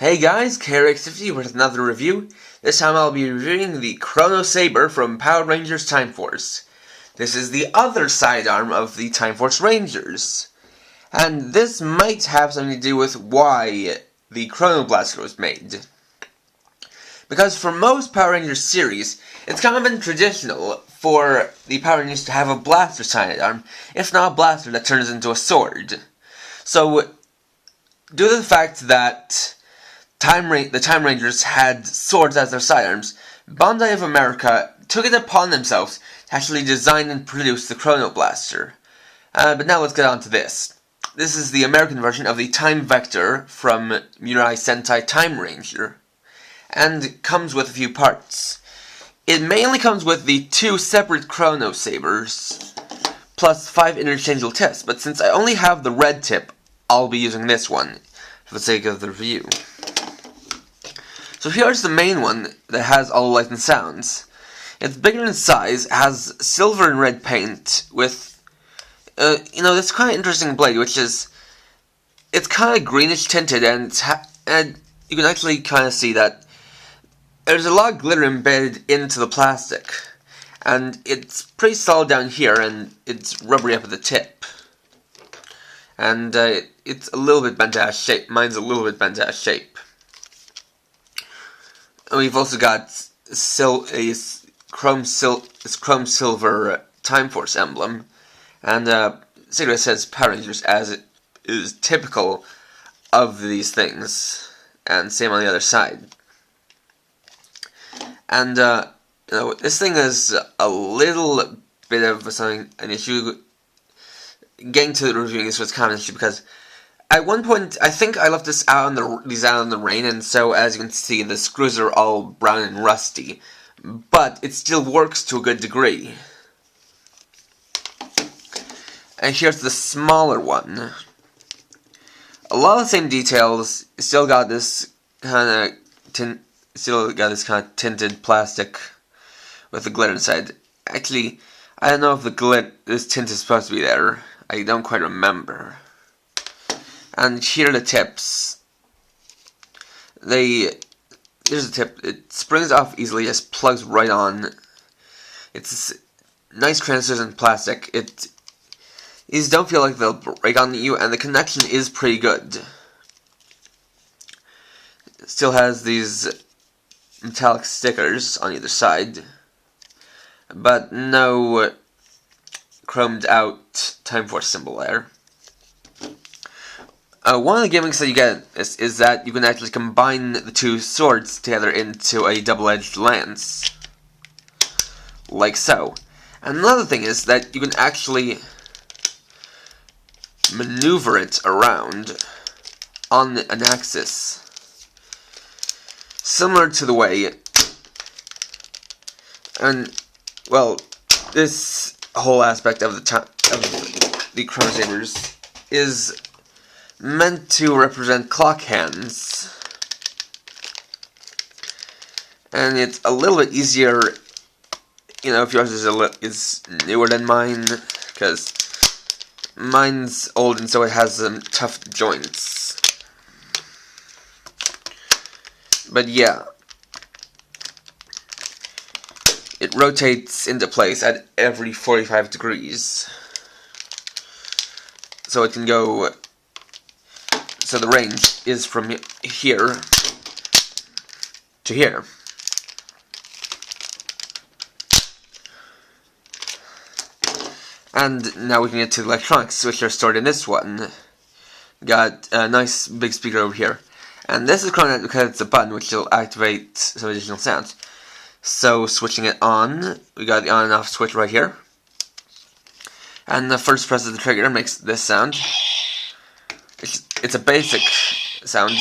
Hey guys, KRX50 with another review. This time I'll be reviewing the Chrono Saber from Power Rangers Time Force. This is the other sidearm of the Time Force Rangers. And this might have something to do with why the Chrono Blaster was made. Because for most Power Rangers series, it's kind of been traditional for the Power Rangers to have a blaster sidearm, if not a blaster that turns into a sword. So, due to the fact that the Time Rangers had swords as their sidearms, Bandai of America took it upon themselves to actually design and produce the Chrono Blaster. But now let's get on to this. This is the American version of the Time Vector from Mirai Sentai Time Ranger, and comes with a few parts. It mainly comes with the 2 separate Chrono Sabers, plus 5 interchangeable tips, but since I only have the red tip, I'll be using this one for the sake of the review. So here's the main one that has all the lights and sounds. It's bigger in size, has silver and red paint with, this kind of interesting blade, which is, it's kind of greenish tinted, and you can actually kind of see that there's a lot of glitter embedded into the plastic, and it's pretty solid down here, and it's rubbery up at the tip. And it's a little bit bent out of shape. Mine's a little bit bent out of shape. And we've also got this chrome silver Time Force emblem, and cigarette says Power Rangers, as it is typical of these things, and same on the other side. And this thing is a little bit of an issue. Getting to the reviewing this was kind of an issue because at one point, I think I left these out in the rain, and so as you can see, the screws are all brown and rusty. But it still works to a good degree. And here's the smaller one. A lot of the same details. Still got this kind of tinted plastic with the glitter inside. Actually, I don't know if this tint is supposed to be there. I don't quite remember. And here are the tips. Here's the tip. It springs off easily, just plugs right on. It's nice translucent plastic. These don't feel like they'll break on you, and the connection is pretty good. It still has these metallic stickers on either side, but no chromed out Time Force symbol there. One of the gimmicks that you get is that you can actually combine the 2 swords together into a double-edged lance, like so. And another thing is that you can actually maneuver it around on an axis, similar to the way, and well, this whole aspect of the Chrono Sabers is meant to represent clock hands, and it's a little bit easier, if yours is newer than mine, because mine's old and so it has some tough joints. But yeah, it rotates into place at every 45 degrees, so it can go. So the range is from here to here. And now we can get to the electronics, which are stored in this one. Got a nice big speaker over here. And this is chronoed because it's a button which will activate some additional sounds. So switching it on, we got the on and off switch right here. And the first press of the trigger makes this sound. It's a basic sound,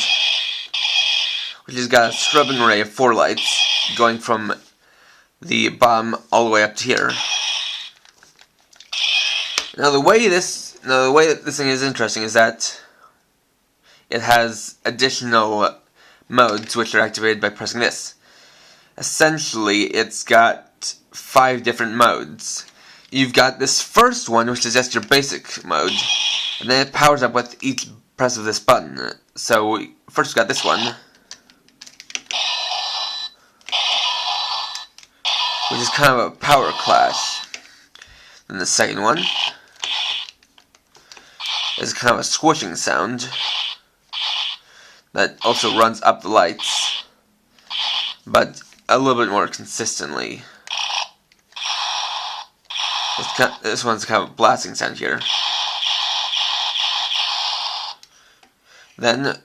which has got a strobing array of 4 lights going from the bottom all the way up to here. Now the way that this thing is interesting is that it has additional modes which are activated by pressing this. Essentially, it's got 5 different modes. You've got this first one, which is just your basic mode, and then it powers up with each press of this button. So first we got this one, kind of a power clash. Then the second one is kind of a squishing sound that also runs up the lights, but a little bit more consistently. This one's kind of a blasting sound here. Then,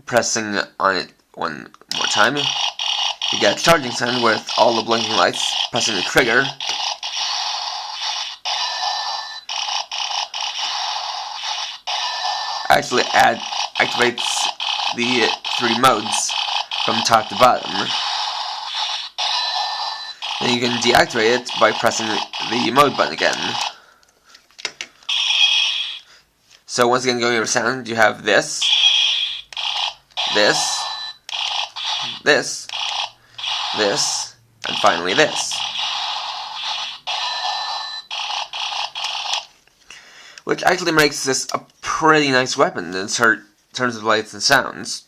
pressing on it one more time, you get a charging sound with all the blinking lights. Pressing the trigger actually activates the 3 modes from top to bottom. Then you can deactivate it by pressing the mode button again. So once again, going over sound, you have this, this, this, this, and finally this. Which actually makes this a pretty nice weapon in terms of lights and sounds.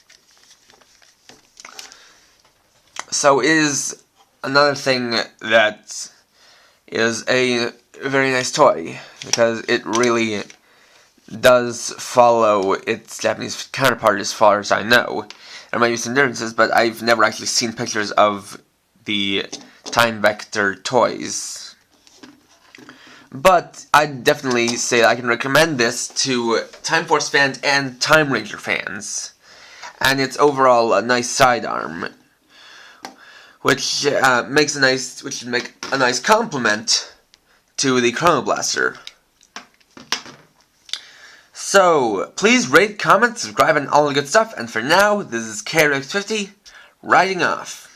So it is another thing that is a very nice toy, because it really does follow its Japanese counterpart as far as I know. There might be some differences, but I've never actually seen pictures of the Time Vector toys. But I'd definitely say that I can recommend this to Time Force fans and Time Ranger fans. And it's overall a nice sidearm, which makes a nice complement to the Chrono Blaster. So, please rate, comment, subscribe, and all the good stuff. And for now, this is KRX50, writing off.